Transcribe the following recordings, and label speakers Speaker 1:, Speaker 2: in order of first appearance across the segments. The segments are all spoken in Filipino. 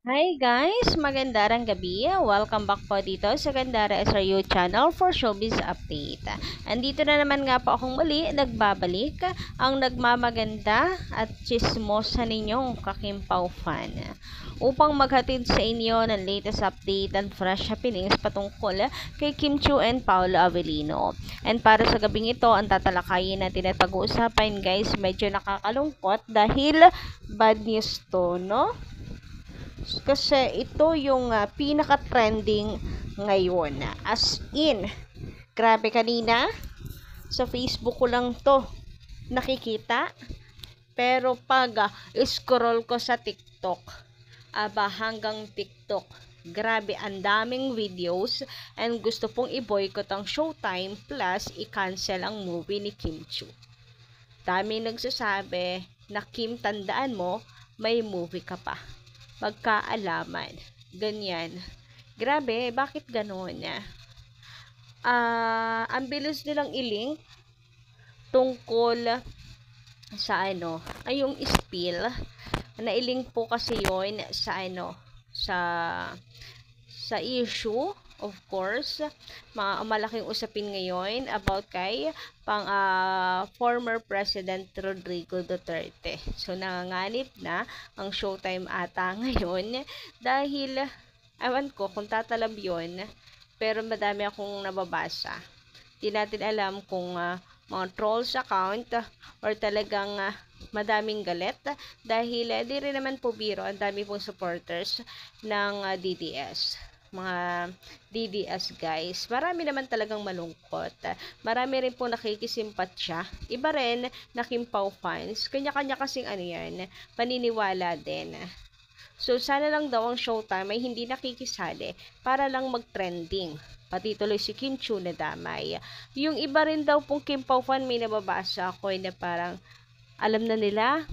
Speaker 1: Hi guys! Magandang gabi. Welcome back po dito sa Gandara SRU channel for Showbiz Update. Andito na naman nga po akong muli, nagbabalik ang nagmamaganda at chismosa ninyong Kakimpaw fan upang maghatid sa inyo ng latest update and fresh happenings patungkol kay Kim Chiu and Paolo Avellino. And para sa gabing ito, ang tatalakayin natin at pag-uusapan guys, medyo nakakalungkot dahil bad news to, no? Kasi ito yung pinaka-trending ngayon. As in, grabe kanina, sa Facebook ko lang to nakikita. Pero pag scroll ko sa TikTok, hanggang TikTok, grabe, ang daming videos and gusto pong i-boycott ang Showtime plus i-cancel ang movie ni Kim Chiu. Daming nagsasabi na Kim, tandaan mo, may movie ka pa. Magkaalaman. Ganyan. Grabe, bakit ganon? Ang bilis nilang i-link tungkol sa ay yung spill. Na-link po kasi yon sa sa issue, of course, malaking usapin ngayon about kay former President Rodrigo Duterte. So, nanganganib na ang Showtime ata ngayon dahil, ewan ko kung tatalab yun, pero madami akong nababasa. Di natin alam kung mga trolls account or talagang madaming galit dahil di rin naman po biro, ang dami pong supporters ng DDS, mga DDS guys. Marami naman talagang malungkot. Marami rin po nakikisimpatya. Iba rin na Kimpaw fans. Kanya-kanya kasing yan, paniniwala din. So, sana lang daw ang Showtime ay hindi nakikisali para lang mag-trending. Pati tuloy si Kim Chiu na damay. Yung iba rin daw pong Kimpaw fan, may nababasa ako na parang alam na nila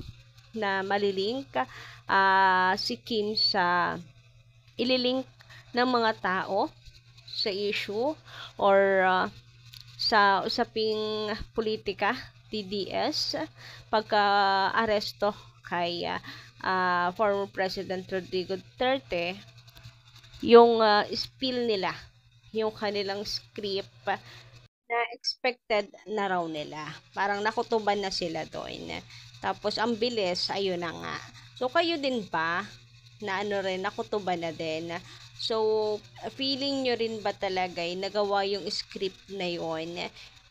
Speaker 1: na malilink si Kim sa ililink ng mga tao sa issue or sa usaping politika, TDS, pagka-aresto kay former President Rodrigo Duterte, yung spill nila, yung kanilang script na expected na raw nila. Parang nakutuban na sila doon. Tapos, ang bilis, ayun na nga. So, kayo din ba, na nakutuban na din? So, feeling nyo rin ba talaga nagawa yung script na yon,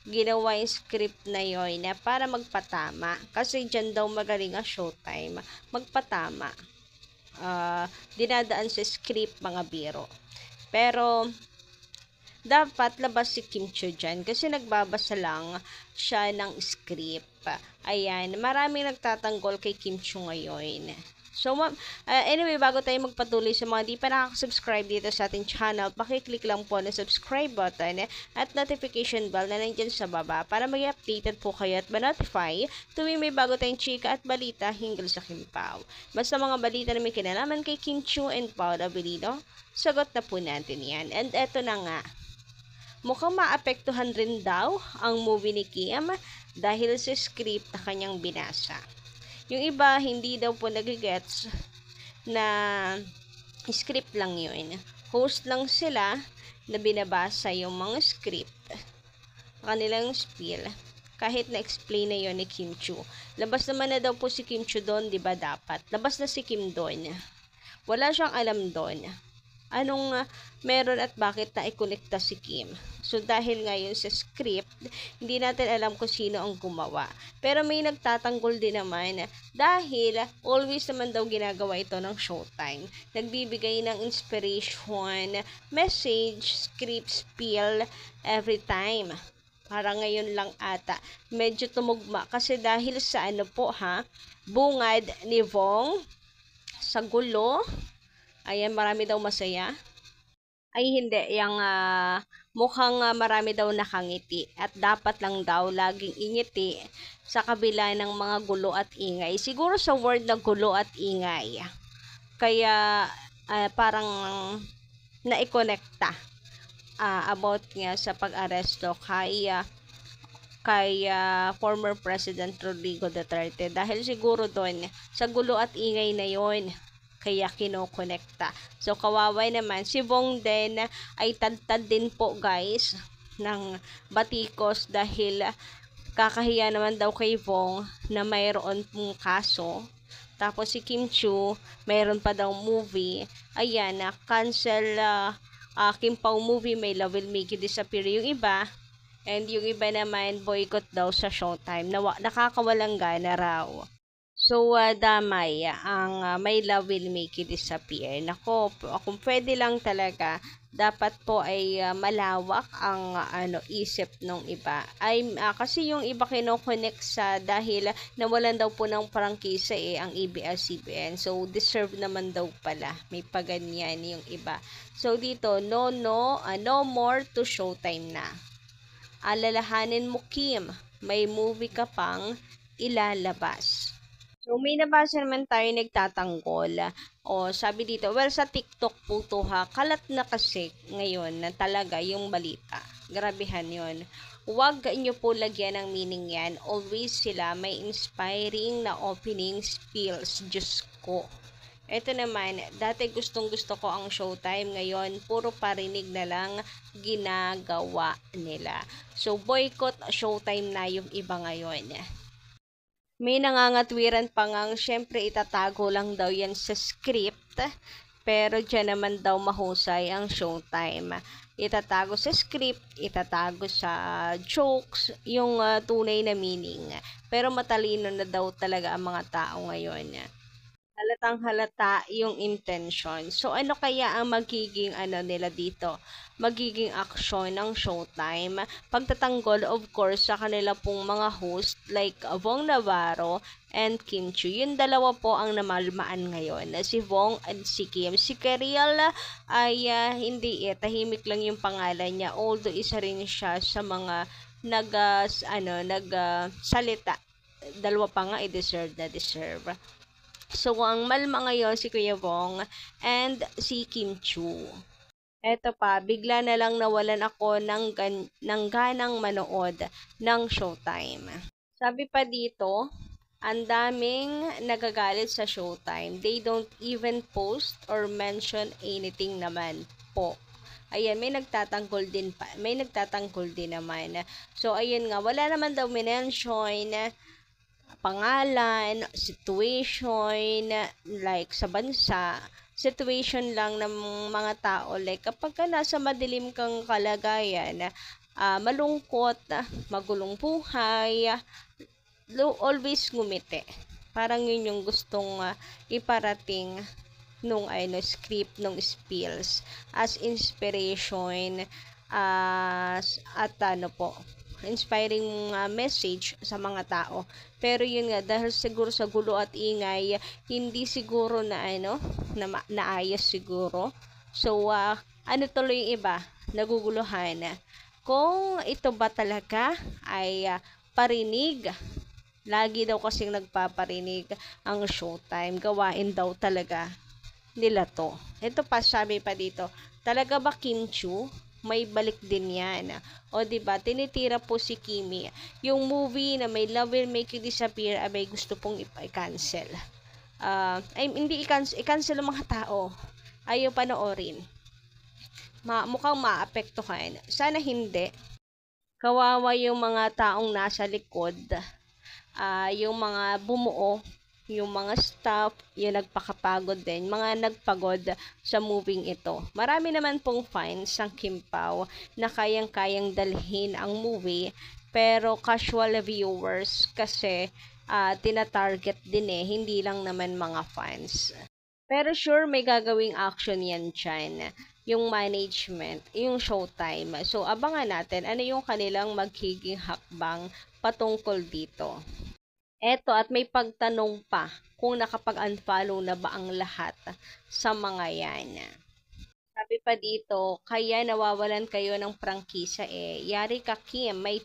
Speaker 1: ginawa yung script na yon para magpatama? Kasi dyan daw magaling ang Showtime, magpatama. Dinadaan sa script, mga biro. Pero, dapat labas si Kim Chiu dyan kasi nagbabasa lang siya ng script. Ayan, maraming nagtatanggol kay Kim Chiu ngayon. So, anyway, bago tayo magpatuloy sa mga di pa nakaka-subscribe dito sa ating channel, pakiclick lang po na subscribe button at notification bell na nandyan sa baba para maging updated po kayo at ma-notify tuwing may bago tayong chika at balita hinggil sa Kimpaw. Basta mga balita na may kinalaman kay Kim Chiu and Paolo Avellino, sagot na po natin yan. And eto na nga, mukhang maapektuhan rin daw ang movie ni Kim dahil sa script na kanyang binasa. Yung iba, hindi daw po nagigets na script lang yun. Host lang sila na binabasa yung mga script, kanilang spiel, kahit na-explain na yun ni Kim Chiu. Labas naman na daw po si Kim Chiu doon, di ba dapat? Labas na si Kim doon. Wala siyang alam doon. Anong meron at bakit na ikonekta si Kim. So, dahil ngayon sa script, hindi natin alam kung sino ang gumawa. Pero may nagtatanggol din naman dahil always naman daw ginagawa ito ng Showtime. Nagbibigay ng inspiration, message, script, spiel every time. Para ngayon lang ata. Medyo tumugma kasi dahil sa bungad ni Vong sa gulo. Ayan, marami daw masaya. Ay, hindi. Yung mukhang marami daw nakangiti. At dapat lang daw laging ingiti sa kabila ng mga gulo at ingay. Siguro sa word na gulo at ingay. Kaya, parang naikonekta about nga sa pag-aresto kay former President Rodrigo Duterte. Dahil siguro doon, sa gulo at ingay na yon, kaya kinokonekta. So kawawa naman, si Vong din ay tad din po guys ng batikos dahil kakahiya naman daw kay Vong na mayroon pong kaso. Tapos si Kim Chiu, mayroon pa daw movie. Ayan, cancel Kim Pao movie, My Love Will Make You Disappear yung iba. And yung iba naman, boycott daw sa Showtime. Nakakawalang gana raw. So, damay ang My Love Will Make You Disappear. Nako, kung pwede lang talaga, dapat po ay malawak ang isip ng iba. Kasi yung iba kinoconnect sa dahil nawalan daw po ng prangkisa ang ABS-CBN. So, deserve naman daw pala. May paganyan yung iba. So, dito, no more to Showtime na. Alalahanin mo, Kim, may movie ka pang ilalabas. So, may nabasa naman tayo nagtatanggol. Sabi dito, well, sa TikTok po to ha, kalat na kasi ngayon na talaga yung balita. Grabehan yon. Huwag nyo po lagyan ng meaning yan. Always sila may inspiring na opening spills. Diyos ko. Ito naman, dati gustong-gusto ko ang Showtime. Ngayon, puro parinig na lang ginagawa nila. So, boycott Showtime na yung iba ngayon. May nangangatwiran pa ngang syempre itatago lang daw yan sa script. Pero dyan naman daw mahusay ang Showtime. Itatago sa script, itatago sa jokes, yung tunay na meaning. Pero matalino na daw talaga ang mga tao ngayon. Halatang halata yung intention. So, ano kaya ang magiging nila dito? Magiging aksyon ng Showtime. Pagtatanggol, of course, sa kanila pong mga host like Vong Navarro and Kim Chiu. Yung dalawa po ang namalmaan ngayon. Si Vong and si Kim. Si Kiriel ay hindi tahimik lang yung pangalan niya. Although isa rin siya sa mga salita. Dalawa pa nga deserve. So, ang malma ngayon si Kuya Vong and si Kim Chiu. Eto pa, bigla na lang nawalan ako ng ganang manood ng Showtime. Sabi pa dito, ang daming nagagalit sa Showtime. They don't even post or mention anything naman po. Ayan, may nagtatanggol din naman. So, ayun nga, wala naman daw minention pangalan, situation, like sa bansa, situation lang ng mga tao. Like kapag nasa madilim kang kalagayan, malungkot, magulong buhay, always ngumiti. Parang yun yung gustong iparating nung script, nung spills as inspiration, at inspiring message sa mga tao. Pero yun nga, dahil siguro sa gulo at ingay, hindi siguro na naayos siguro. So, tuloy yung iba, naguguluhan. Kung ito ba talaga ay parinig, lagi daw kasing nagpaparinig ang Showtime, gawain daw talaga nila to. Ito pa, sabi pa dito, talaga ba Kim Chiu? May balik din yan. O diba, tinitira po si Kimi. Yung movie na My Love Will Make You Disappear, may gusto pong i-cancel. Hindi i-cancel ang mga tao. Ayaw panoorin. Mukhang maapektuhan. Sana hindi. Kawawa yung mga taong nasa likod. Yung mga bumuo, yung mga staff, yung nagpakapagod din, mga nagpagod sa moving ito. Marami naman pong fans ang Kim Pao na kayang-kayang dalhin ang movie, pero casual viewers kasi tina-target din hindi lang naman mga fans. Pero sure, may gagawing action yan dyan. Yung management, yung Showtime. So, abangan natin ano yung kanilang magiging hakbang patungkol dito. Eto, at may pagtanong pa kung nakapag-unfollow na ba ang lahat sa mga yan. Sabi pa dito, kaya nawawalan kayo ng prangkisa Yari ka Kim, may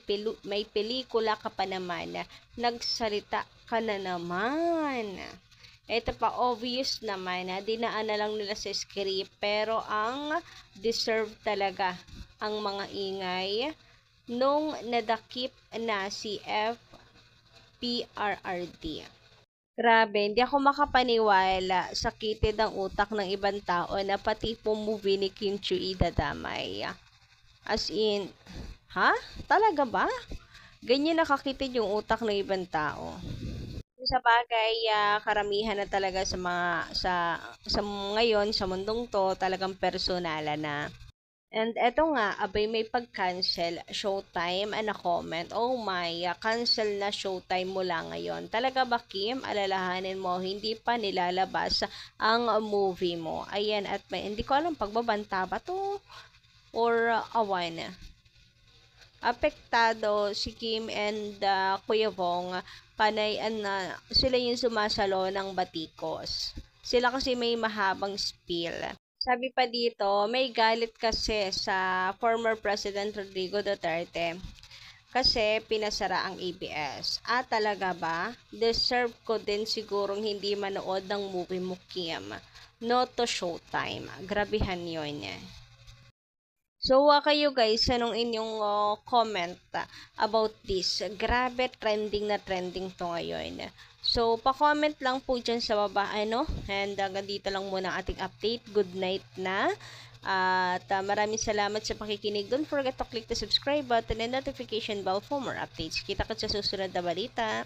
Speaker 1: pelikula ka pa naman, nagsalita ka na naman. Ito pa, obvious naman, dinaan na lang nila sa script, pero ang deserve talaga ang mga ingay nung nadakip na si PRRD. Grabe, hindi ako makapaniwala, sakitin ang utak ng ibang tao na pati po movie ni Kim Chu idadamay. As in, ha? Talaga ba? Ganyan nakakitid yung utak ng ibang tao. Sa bagay, karamihan na talaga sa ngayon sa mundong to talagang personala na. And eto nga, abay may pag-cancel, Showtime, and a comment, oh my, cancel na Showtime mula ngayon. Talaga ba, Kim? Alalahanin mo, hindi pa nilalabas ang movie mo. Ayan, at may, hindi ko alam, pagbabanta ba to? Or awan? Apektado si Kim and Kuya Bong, panay na sila yung sumasalo ng batikos. Sila kasi may mahabang spill. Sabi pa dito, may galit kasi sa former President Rodrigo Duterte kasi pinasara ang ABS. Talaga ba? Deserve ko din sigurong hindi manood ng movie mo, Kim. No to Showtime. Grabihan yun. So, kayo guys, anong inyong comment about this? Grabe, trending na trending to ngayon. So, pa-comment lang po dyan sa baba, ano? And hanggang dito lang muna ang ating update. Good night na. At maraming salamat sa pakikinig. Don't forget to click the subscribe button and notification bell for more updates. Kita ka sa susunod na balita.